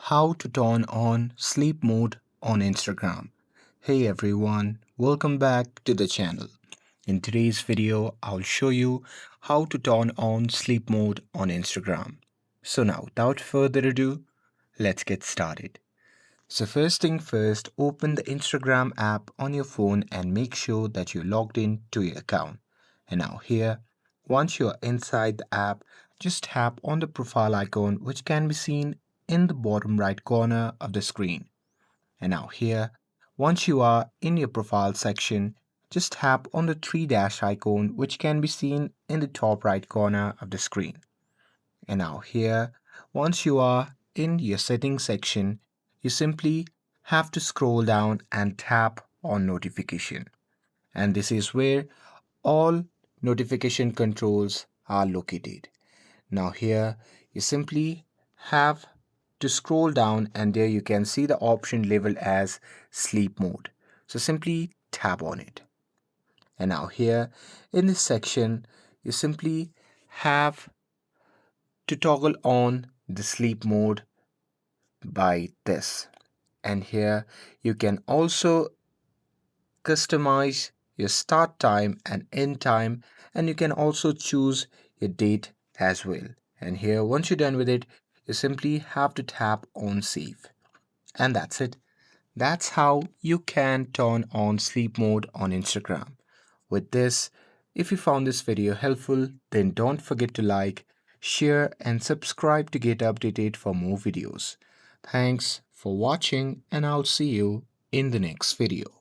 How to turn on sleep mode on Instagram. Hey everyone, welcome back to the channel. In today's video, I'll show you how to turn on sleep mode on Instagram. So now, without further ado, let's get started. So first thing first, open the Instagram app on your phone and make sure that you're logged in to your account. And now here, once you're inside the app, just tap on the profile icon which can be seen in the bottom right corner of the screen. And now here, once you are in your profile section, just tap on the three dash icon which can be seen in the top right corner of the screen. And now here, once you are in your settings section, you simply have to scroll down and tap on notification. And this is where all notification controls are located. Now here, you simply have to scroll down and there you can see the option labeled as sleep mode. So simply tap on it. And now here in this section, you simply have to toggle on the sleep mode by this. And here you can also customize your start time and end time, and you can also choose your date as well. And here, once you're done with it, you simply have to tap on save. And that's it. That's how you can turn on sleep mode on Instagram. With this, if you found this video helpful, then don't forget to like, share, and subscribe to get updated for more videos. Thanks for watching, and I'll see you in the next video.